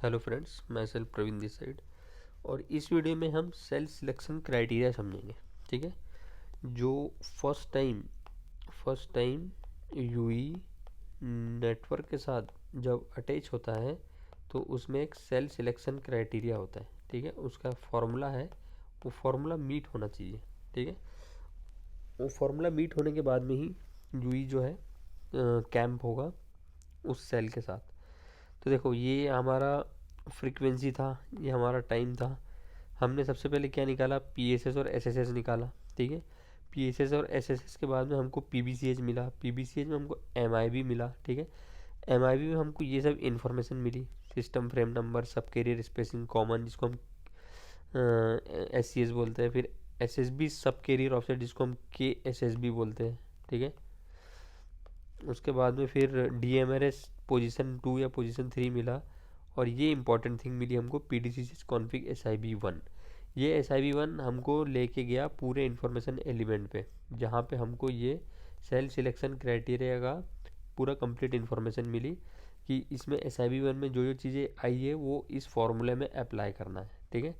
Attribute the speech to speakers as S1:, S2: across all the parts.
S1: Hello friends, मैं self Praveen this side. और इस वीडियो में हम सेल सिलेक्शन क्राइटेरिया समझेंगे। ठीक है। जो फर्स्ट टाइम यूई नेटवर्क के साथ जब अटैच होता है तो उसमें एक सेल सिलेक्शन क्राइटेरिया होता है। ठीक है। उसका फॉर्मूला है, वो फॉर्मूला मीट होना चाहिए। ठीक है। वो फॉर्मूला मीट होने के बाद में ही यूई जो है कैंप होगा उस सेल के साथ। तो देखो, ये हमारा फ्रीक्वेंसी था, ये हमारा टाइम था। हमने सबसे पहले क्या निकाला? पीएसएस और एसएसएस निकाला। ठीक है। पीएसएस और एसएसएस के बाद में हमको पीबीसीएच मिला, पीबीसीएच में हमको एमआईबी मिला। ठीक है। एमआईबी में हमको ये सब इन्फॉर्मेशन मिली, सिस्टम फ्रेम नंबर, सब कैरियर स्पेसिंग कॉमन जिसको हम एससीएस बोलते हैं। फिर एसएसबी सब कैरियर ऑफसेट जिसको हम के एसएसबी बोलते हैं। ठीक है। उसके बाद में फिर डीएमआरएस पोजीशन 2 या पोजीशन 3 मिला। और ये इंपॉर्टेंट थिंग मिली हमको, P D C config S I B one. ये एस आई बी वन हमको लेके गया पूरे इन्फॉर्मेशन एलिमेंट पे, जहाँ पे हमको ये सेल सिलेक्शन क्राइटेरिया का पूरा कंप्लीट इन्फॉर्मेशन मिली कि इसमें एस आई बी वन में जो जो चीज़ें आई है वो इस फॉर्मूले में अप्लाई करना है। ठीक है।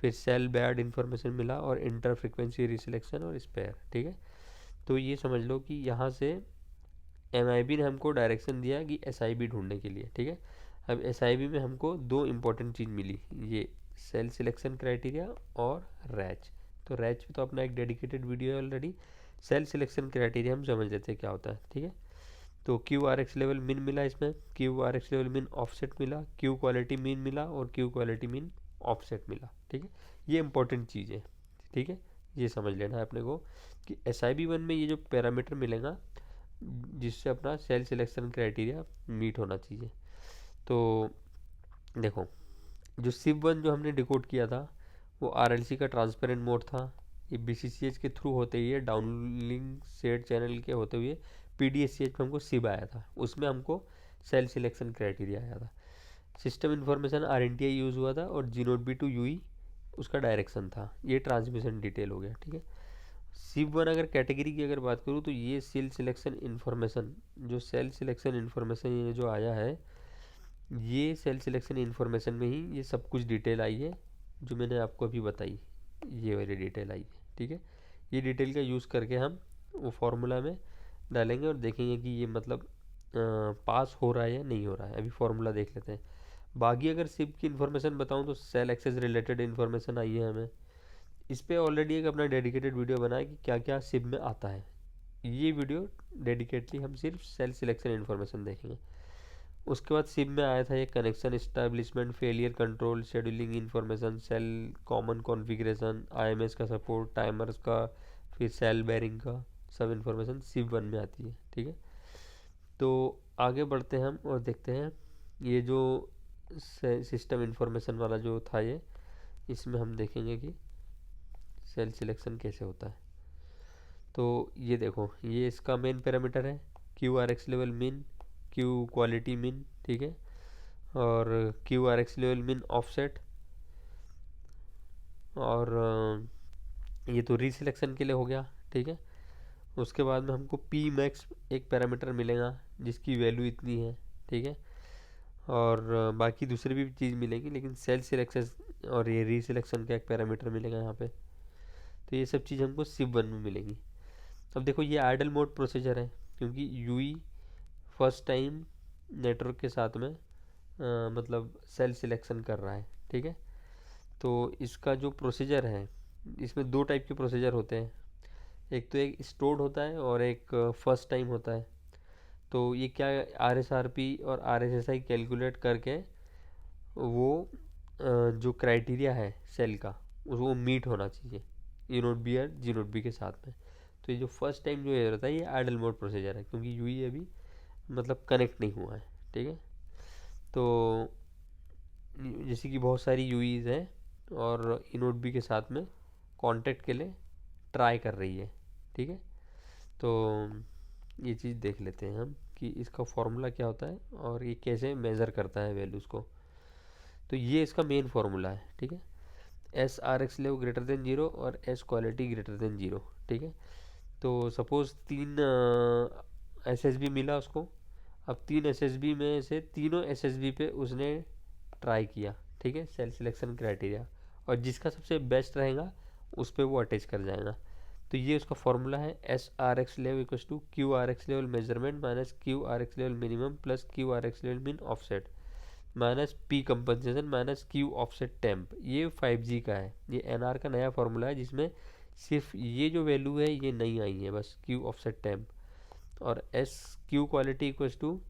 S1: फिर सेल बैड इन्फॉर्मेशन मिला और इंटर फ्रिक्वेंसी रिसिलेक्शन और स्पेयर। ठीक है। तो ये समझ लो कि यहाँ से एमआईबी ने हमको डायरेक्शन दिया कि एसआईबी ढूंढने के लिए। ठीक है। अब एसआईबी में हमको दो इम्पोर्टेंट चीज़ मिली, ये सेल सिलेक्शन क्राइटेरिया और रैच। तो रैच पे तो अपना एक डेडिकेटेड वीडियो है ऑलरेडी। सेल सिलेक्शन क्राइटेरिया हम समझ लेते हैं क्या होता है। ठीक है। तो क्यू आर एक्स लेवल मिन मिला, इसमें क्यू आर एक्स लेवल मिन ऑफसेट मिला, क्यू क्वालिटी मिन मिला और क्यू क्वालिटी मिन ऑफसेट मिला। ठीक है। ये इंपॉर्टेंट चीज़ है। ठीक है। ये समझ लेना है अपने को कि एस आई बी वन में ये जो पैरामीटर मिलेगा जिससे अपना सेल सिलेक्शन क्राइटेरिया मीट होना चाहिए। तो देखो, जो सिप वन जो हमने डिकोड किया था वो आरएलसी का ट्रांसपेरेंट मोड था। ये बीसीसीएच के थ्रू होते हुए डाउनलिंक सेड चैनल के होते हुए पीडीएससीएच में हमको सिप आया था, उसमें हमको सेल सिलेक्शन क्राइटेरिया आया था। System information R N T I use हुआ था और G node B to UE उसका डायरेक्शन था। ये ट्रांसमिशन डिटेल हो गया। ठीक है। सिप वन अगर कैटेगरी की अगर बात करूँ तो ये सेल सिलेक्शन इन्फॉर्मेशन, जो सेल सिलेक्शन इन्फॉर्मेशन ये जो आया है, ये सेल सिलेक्शन इन्फॉर्मेशन में ही ये सब कुछ डिटेल आई है जो मैंने आपको अभी बताई। ये वाली डिटेल आई है। ठीक है। ये डिटेल का यूज़ करके हम वो फार्मूला में डालेंगे और देखेंगे कि ये मतलब पास हो रहा है या नहीं हो रहा है। अभी फार्मूला देख लेते हैं। बाकी अगर सिप की इन्फॉर्मेशन बताऊँ तो सेल एक्सेस रिलेटेड इन्फॉर्मेशन आई है हमें। इस पे ऑलरेडी एक अपना डेडिकेटेड वीडियो बना है कि क्या क्या सिप में आता है। ये वीडियो डेडिकेटली हम सिर्फ सेल सिलेक्शन इन्फॉर्मेशन देखेंगे। उसके बाद सिप में आया था ये connection establishment, failure control, scheduling information, cell common configuration, IMS का सपोर्ट, टाइमर्स का, फिर सेल बेरिंग का, सब इन्फॉर्मेशन सिप वन में आती है। ठीक है। तो आगे बढ़ते हैं हम और देखते हैं ये जो सिस्टम इन्फॉर्मेशन वाला जो था ये, इसमें हम देखेंगे कि सेल सिलेक्शन कैसे होता है। तो ये देखो, ये इसका मेन पैरामीटर है, क्यू आर एक्स लेवल मिन, क्यू क्वालिटी मिन। ठीक है। और क्यू आर एक्स लेवल मिन ऑफसेट। और ये तो रीसिलेक्शन के लिए हो गया। ठीक है। उसके बाद में हमको पी मैक्स एक पैरामीटर मिलेगा जिसकी वैल्यू इतनी है। ठीक है। और बाकी दूसरी भी चीज़ मिलेगी, लेकिन सेल सिलेक्शन और ये रीसिलेक्शन का एक पैरामीटर मिलेगा यहाँ पे। तो ये सब चीज़ हमको सिप वन में मिलेगी। अब देखो, ये आइडल मोड प्रोसीजर है क्योंकि यूई फर्स्ट टाइम नेटवर्क के साथ में मतलब सेल सिलेक्शन कर रहा है। ठीक है। तो इसका जो प्रोसीजर है, इसमें दो टाइप के प्रोसीजर होते हैं। एक तो एक स्टोर्ड होता है और एक फर्स्ट टाइम होता है। तो ये क्या, आर एस आर पी और R S S I calculate करके वो जो क्राइटेरिया है सेल का वो मीट होना चाहिए ई नोट बी और जी नोट बी के साथ में। तो ये जो फर्स्ट टाइम जो ये रहता है ये आइडल मोड प्रोसीजर है क्योंकि यूई अभी मतलब कनेक्ट नहीं हुआ है। ठीक है। तो जैसे कि बहुत सारी यूईज़ हैं और इनोड बी के साथ में कांटेक्ट के लिए ट्राई कर रही है। ठीक है। तो ये चीज़ देख लेते हैं हम कि इसका फॉर्मूला क्या होता है और ये कैसे मेज़र करता है वैल्यूज़ को। तो ये इसका मेन फार्मूला है। ठीक है। S are x lev greater than zero और s quality greater than zero. ठीक है। तो सपोज़ तीन एस एस बी मिला उसको। अब तीन एस एस बी में से तीनों एस एस बी पे उसने ट्राई किया, ठीक है, सेल सिलेक्शन क्राइटेरिया, और जिसका सबसे बेस्ट रहेगा उस पर वो अटैच कर जाएगा। तो ये उसका फॉर्मूला है S are x level equals to Q R x level measurement minus Q R x level minimum plus Q R x level min offset minus P compensation minus Q offset temp. ये 5G का है, ये NR का नया formula है जिसमें सिर्फ ये जो वैल्यू है ये नहीं आई है, बस क्यू ऑफसेट टेम्प। और s q quality equals to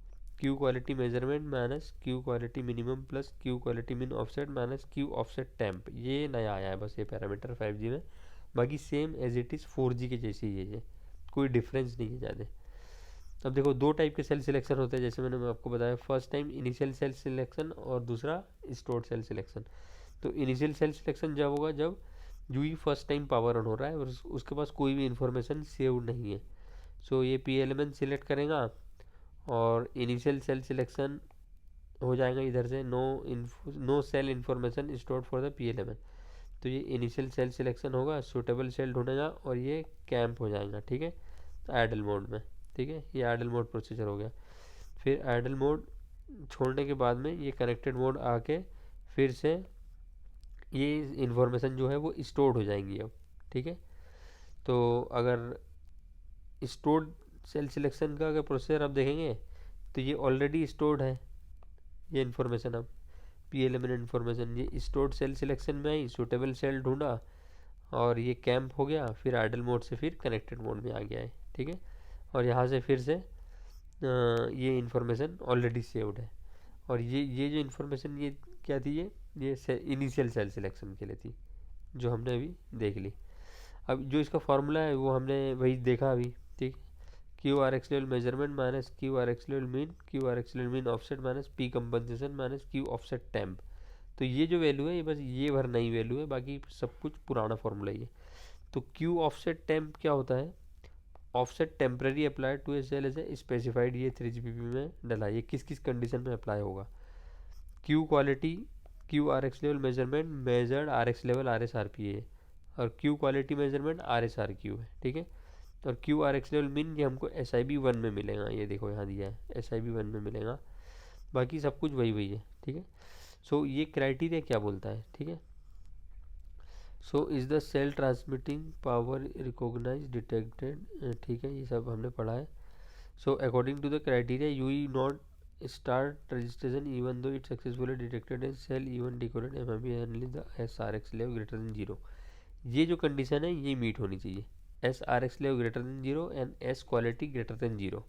S1: q quality measurement minus q quality minimum plus q quality min offset minus Q offset temp. ये नया आया है बस ये पैरामीटर 5G में, बाकी same as it is 4G के जैसे ही है, कोई डिफरेंस नहीं है ज़्यादा। अब देखो दो टाइप के सेल सिलेक्शन होते हैं, जैसे मैंने आपको बताया, first time initial cell selection और दूसरा स्टोर्ड सेल सिलेक्शन। तो इनिशियल सेल सिलेक्शन जब होगा जब UE first time power on हो रहा है और उसके पास कोई भी इंफॉर्मेशन सेव नहीं है। सो ये पी एलिमेंट सिलेक्ट करेगा और इनिशियल सेल सिलेक्शन हो जाएगा इधर से, no cell information stored for the P element. तो ये इनिशियल सेल सिलेक्शन होगा, सूटेबल सेल ढूंढेगा और ये कैंप हो जाएगा, ठीक है, आइडल मोड में, ठीक है, ये आइडल मोड प्रोसीजर हो गया। फिर आइडल मोड छोड़ने के बाद में ये कनेक्टेड मोड आके फिर से ये इन्फॉर्मेशन जो है वो स्टोर्ड हो जाएंगी अब, ठीक है। तो अगर स्टोर्ड सेल सिलेक्शन का अगर प्रोसीजर आप देखेंगे तो ये ऑलरेडी स्टोर्ड है, ये इन्फॉर्मेशन अब पी एलिमेंट इन्फॉर्मेशन ये स्टोर्ड सेल सिलेक्शन में आई, सूटेबल सेल ढूंढा और ये कैंप हो गया, फिर आइडल मोड से फिर कनेक्टेड मोड में आ गया है, ठीक है। और यहाँ से फिर से ये इन्फॉर्मेशन ऑलरेडी सेव्ड है। और ये जो इन्फॉर्मेशन ये क्या थी, ये इनिशियल सेल सिलेक्शन के लिए थी जो हमने अभी देख ली। अब जो इसका फार्मूला है वो हमने वही देखा अभी, ठीक, Q R x level measurement minus Q R x level mean, Q R x level min offset minus P compensation minus Q offset temp. तो ये जो वैल्यू है ये बस ये भर नई वैल्यू है, बाकी सब कुछ पुराना फॉर्मूला ही है। तो क्यू ऑफसेट टेम्प क्या होता है, offset temporary applied to a cell as a specified, ये 3GPP में डला, ये किस किस कंडीशन में अप्लाई होगा। Q quality Q R x level measurement measured R x level R S R P है, और Q quality measurement R S R Q है, ठीक है। और क्यू आर एक्स लेवल मिन ये हमको SIB1 में मिलेगा, ये देखो यहाँ दिया है SIB1 में मिलेगा, बाकी सब कुछ वही वही है, ठीक है। सो ये क्राइटेरिया क्या बोलता है, ठीक है। So is the cell transmitting power recognize detected, ठीक है, ये सब हमने पढ़ा है। So according to the criteria you not start registration even though it successfully detected a cell even decoded MMB only the SRX level greater than 0। ये जो condition है ये मीट होनी चाहिए, SRX level greater than 0 and S quality greater than 0।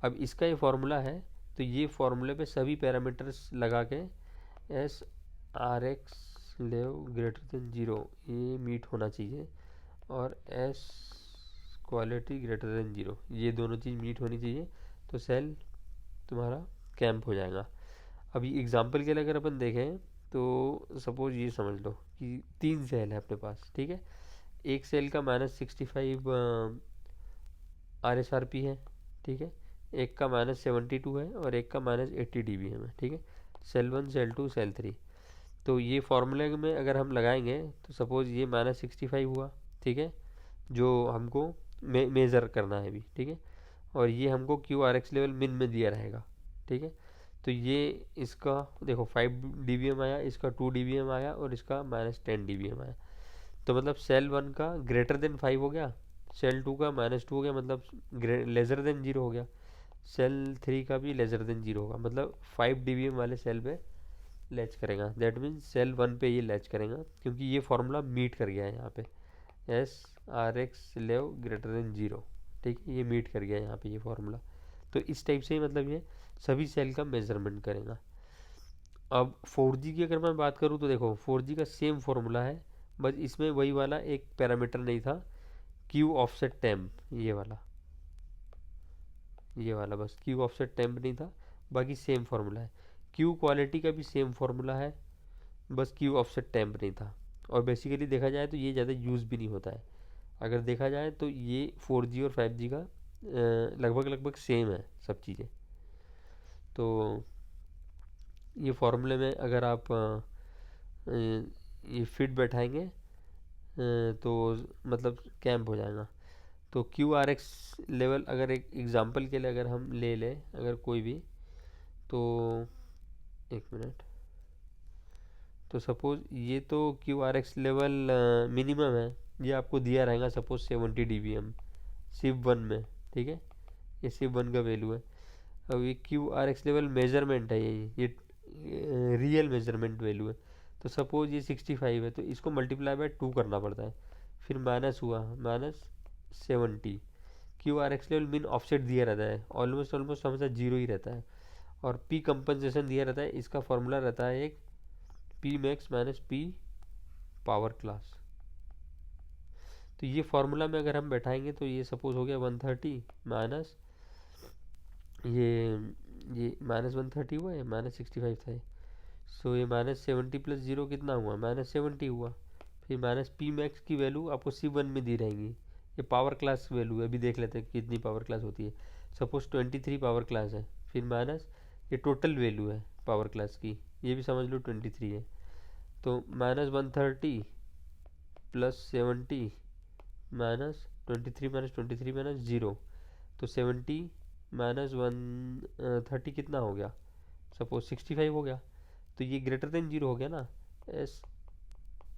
S1: अब इसका ये formula है, तो ये फार्मूले पे सभी पैरामीटर्स लगा के SRX level greater than 0 ये मीट होना चाहिए, और S क्वालिटी greater than 0 ये दोनों चीज़ मीट होनी चाहिए, तो सेल तुम्हारा कैंप हो जाएगा। अभी एग्जाम्पल के लिए अगर अपन देखें तो सपोज ये समझ लो कि 3 सेल है अपने पास, ठीक है, एक सेल का -65 RSRP है, ठीक है, एक का -72 है और एक का -80 dBm है, ठीक है, सेल 1 सेल 2 सेल 3। तो ये फार्मूले में अगर हम लगाएंगे तो सपोज ये -65 हुआ, ठीक है, जो हमको मेज़र करना है अभी, ठीक है, और ये हमको क्यू आर एक्स लेवल मिन में दिया रहेगा, ठीक है। तो ये इसका देखो 5 dBm आया, इसका 2 dBm आया और इसका -10 dBm आया। तो मतलब सेल 1 का ग्रेटर देन 5 हो गया, सेल 2 का -2 हो गया, मतलब लेज़र देन 0 हो गया, सेल 3 का भी लेज़र देन 0 होगा, मतलब 5 dBm वाले सेल पे लैच करेगा। दैट मीन्स सेल 1 पे ये लैच करेगा क्योंकि ये फार्मूला मीट कर गया है यहाँ पे, SRX लेव ग्रेटर देन 0, ठीक है, ये मीट कर गया यहाँ पे ये फार्मूला। तो इस टाइप से ही मतलब ये सभी सेल का मेजरमेंट करेगा। अब 4G की अगर मैं बात करूँ तो देखो 4G का सेम फार्मूला है, बस इसमें वही वाला एक पैरामीटर नहीं था, क्यू ऑफसेट टेम्प, ये वाला बस क्यू ऑफसेट टेम्प नहीं था, बाकी सेम फार्मूला है। क्यू क्वालिटी का भी सेम फार्मूला है, बस क्यू ऑफसेट टेम्प नहीं था। और बेसिकली देखा जाए तो ये ज़्यादा यूज़ भी नहीं होता है, अगर देखा जाए तो ये 4G और 5G का लगभग लगभग सेम है सब चीज़ें। तो ये फार्मूले में अगर आप ये फिट बैठाएंगे तो मतलब कैंप हो जाएगा। तो क्यू आर एक्स लेवल अगर एक एग्ज़ाम्पल के लिए अगर हम ले लें अगर कोई भी, तो एक मिनट, तो सपोज ये तो Q R x level minimum है, ये आपको दिया रहेगा सपोज 70 dBm सिप वन में, ठीक है, ये सिप वन का वैल्यू है। अब ये Q R x level measurement है, ये रियल मेजरमेंट वैल्यू है। तो सपोज ये 65 है, तो इसको मल्टीप्लाई बाय 2 करना पड़ता है, फिर माइनस हुआ -70। Q R x level min offset दिया रहता है, ऑलमोस्ट ऑलमोस्ट हमेशा जीरो ही रहता है। और पी कंपनसेशन दिया रहता है, इसका फॉर्मूला रहता है एक P max minus P power class. तो ये फॉर्मूला में अगर हम बैठाएंगे तो ये सपोज हो गया 130 माइनस ये -130 हुआ है, -65 था। सो ये -70 प्लस जीरो कितना हुआ, -70 हुआ। फिर माइनस पी मैक्स की वैल्यू आपको सी वन में दी रहेंगी, ये पावर क्लास वैल्यू है, अभी देख लेते हैं कितनी पावर क्लास होती है। सपोज 23 पावर क्लास है, फिर माइनस ये टोटल वैल्यू है पावर क्लास की, ये भी समझ लो 23 है। तो -130 प्लस 70 -23 माइनस जीरो, तो 70 -130 कितना हो गया, सपोज 65 हो गया। तो ये ग्रेटर देन जीरो हो गया ना, S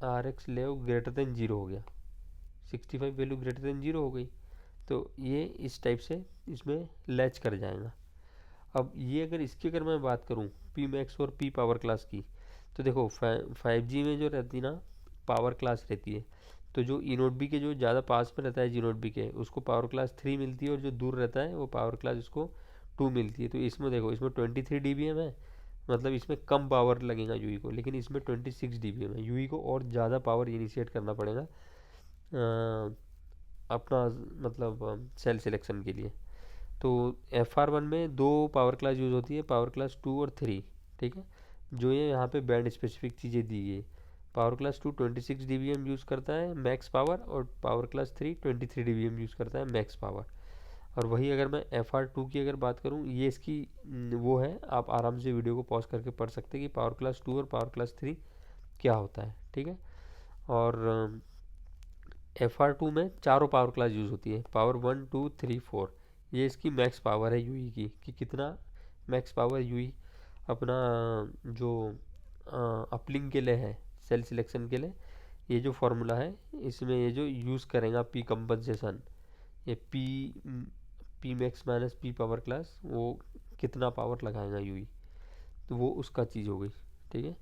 S1: R x lev greater than zero हो गया, 65 वैल्यू ग्रेटर देन जीरो हो गई। तो ये इस टाइप से इसमें लैच कर जाएगा। अब ये अगर मैं बात करूँ पी मैक्स और पी पावर क्लास की, तो देखो 5G में जो रहती ना पावर क्लास रहती है, तो जो ई नोट बी के जो ज़्यादा पास में रहता है जी नोट बी के, उसको पावर क्लास 3 मिलती है, और जो दूर रहता है वो पावर क्लास उसको 2 मिलती है। तो इसमें देखो, इसमें 23 dBm है, मतलब इसमें कम पावर लगेगा यूई को, लेकिन इसमें 26 dBm है, यूई को और ज़्यादा पावर इनिशिएट करना पड़ेगा अपना मतलब सेल सिलेक्शन के लिए। तो एफ आर वन में दो पावर क्लास यूज़ होती है, पावर क्लास 2 और 3, ठीक है। जो ये यहाँ पे बैंड स्पेसिफिक चीज़ें दी गई, पावर क्लास 2 26 dBm यूज़ करता है मैक्स पावर, और पावर क्लास 3 23 dBm यूज़ करता है मैक्स पावर। और वही अगर मैं एफ आर टू की अगर बात करूँ, ये इसकी वो है, आप आराम से वीडियो को पॉज करके पढ़ सकते हैं कि पावर क्लास 2 और पावर क्लास 3 क्या होता है, ठीक है। और एफ आर टू में चारों पावर क्लास यूज़ होती है, पावर 1 2 3 4। ये इसकी मैक्स पावर है यूई की, कि कितना मैक्स पावर यूई अपना जो अपलिंग के लिए है, सेल सिलेक्शन के लिए, ये जो फॉर्मूला है इसमें ये जो यूज़ करेगा पी कंपनसेशन, ये P max minus P power class, वो कितना पावर लगाएगा यूई, तो वो उसका चीज़ हो गई, ठीक है।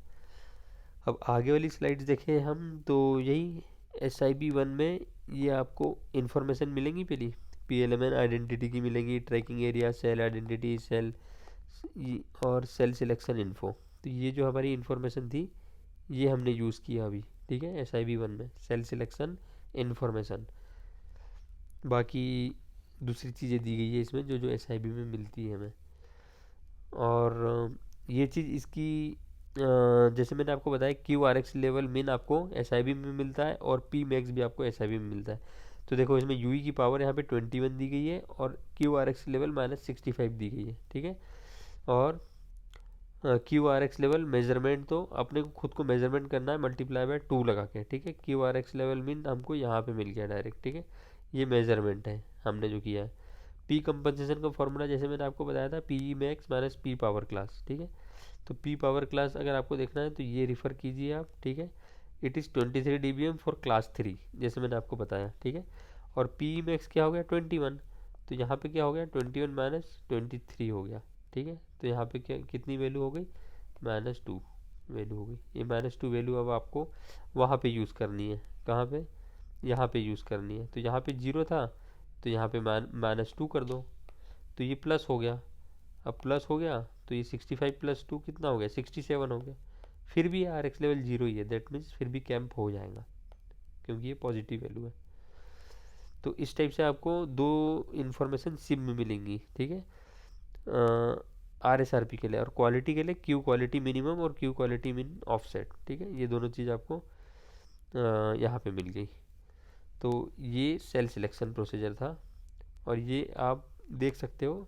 S1: अब आगे वाली स्लाइड्स देखें हम, तो यही एस आई बी वन में ये आपको इन्फॉर्मेशन मिलेंगी, पहली P L M N identity की मिलेंगी, tracking area, cell identity, cell और सेल सिलेक्शन इन्फो। तो ये जो हमारी इन्फॉर्मेशन थी ये हमने यूज़ किया अभी, ठीक है, एस आई बी वन में सेल सिलेक्शन इन्फॉर्मेशन। बाकी दूसरी चीज़ें दी गई है इसमें जो जो एस आई बी में मिलती है हमें। और ये चीज़ इसकी जैसे मैंने आपको बताया क्यू आर एक्स लेवल मिन आपको एस आई बी में मिलता है, और पी मैक्स भी आपको एस आई बी में मिलता है। तो देखो इसमें यूई की पावर यहाँ पे 21 दी गई है, और क्यू आर एक्स लेवल -65 दी गई है, ठीक है। और Q R x level measurement तो अपने को खुद को मेजरमेंट करना है मल्टीप्लाई बाय 2 लगा के, ठीक है। Q R x level mean हमको यहाँ पे मिल गया डायरेक्ट, ठीक है, ये मेजरमेंट है हमने जो किया है। पी कंपनसेशन का फॉर्मूला जैसे मैंने आपको बताया था, P max minus P power class, ठीक है। तो पी पावर क्लास अगर आपको देखना है तो ये रिफ़र कीजिए आप, ठीक है। It is 23 dBm for class 3, जैसे मैंने आपको बताया, ठीक है। और पी मैक्स क्या हो गया 21, तो यहाँ पे क्या हो गया 21 माइनस 23 हो गया, ठीक है। तो यहाँ पे क्या कितनी वैल्यू हो गई, -2 वैल्यू हो गई। ये -2 वैल्यू अब आपको वहाँ पे यूज़ करनी है, कहाँ पे, यहाँ पे यूज़ करनी है। तो यहाँ पे जीरो था, तो यहाँ पे -2 कर दो, तो ये प्लस हो गया। अब प्लस हो गया तो ये 65 प्लस 2 कितना हो गया, 67 हो गया। फिर भी आर एक्स लेवल जीरो ही है, दैट मीन्स फिर भी कैंप हो जाएगा, क्योंकि ये पॉजिटिव वैल्यू है। तो इस टाइप से आपको दो इन्फॉर्मेशन सिम में मिलेंगी, ठीक है, आर एस आर पी के लिए, और क्वालिटी के लिए क्यू क्वालिटी मिनिमम और क्यू क्वालिटी मिन ऑफसेट, ठीक है। ये दोनों चीज़ आपको यहाँ पे मिल गई। तो ये सेल सिलेक्शन प्रोसीजर था, और ये आप देख सकते हो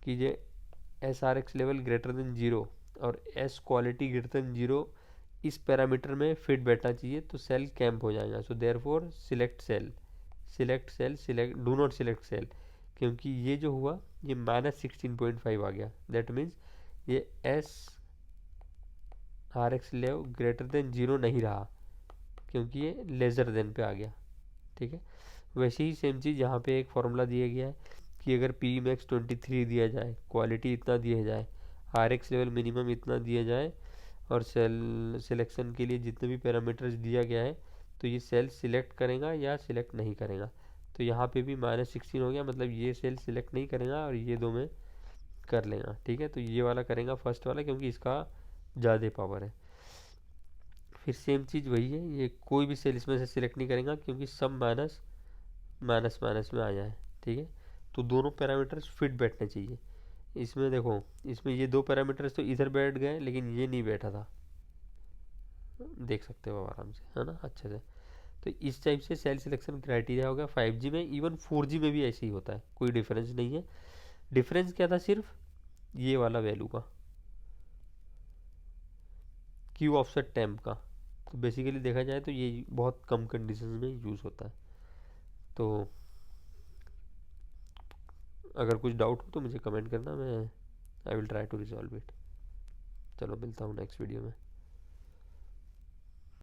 S1: कि ये s are x level greater than zero और s quality greater than zero इस पैरामीटर में फिट बैठना चाहिए, तो सेल कैंप हो जाएगा। So there four select cell, select cell, select do not select cell, क्योंकि ये जो हुआ ये -16.5 आ गया, दैट मीन्स ये s are x lev greater than zero नहीं रहा क्योंकि ये लेज़र देन पे आ गया, ठीक है। वैसे ही सेम चीज़ यहाँ पे एक फॉर्मूला दिया गया है कि अगर पी मैक्स 23 दिया जाए, क्वालिटी इतना दिया जाए, आर एक्स लेवल मिनिमम इतना दिया जाए, और सेल सिलेक्शन के लिए जितने भी पैरामीटर्स दिया गया है, तो ये सेल सिलेक्ट करेगा या सिलेक्ट नहीं करेगा। तो यहाँ पे भी -16 हो गया, मतलब ये सेल सिलेक्ट नहीं करेगा और ये दो में कर लेगा, ठीक है। तो ये वाला करेगा फर्स्ट वाला क्योंकि इसका ज़्यादा पावर है। फिर सेम चीज़ वही है, ये कोई भी सेल इसमें से सिलेक्ट नहीं करेगा क्योंकि सब माइनस माइनस माइनस में आ जाए, ठीक है। तो दोनों पैरामीटर्स फिट बैठने चाहिए। इसमें देखो, इसमें ये दो पैरामीटर्स तो इधर बैठ गए लेकिन ये नहीं बैठा था, देख सकते हो आराम से, है ना, अच्छे से। तो इस टाइप से सेल सिलेक्शन क्राइटेरिया हो गया 5G में। इवन 4G में भी ऐसे ही होता है, कोई डिफरेंस नहीं है। डिफरेंस क्या था, सिर्फ ये वाला वैल्यू का, क्यू ऑफसेट टैम्प का। तो बेसिकली देखा जाए तो ये बहुत कम कंडीशन में यूज़ होता है। तो अगर कुछ डाउट हो तो मुझे कमेंट करना, मैं I will try to resolve it. चलो मिलता हूँ नेक्स्ट वीडियो में।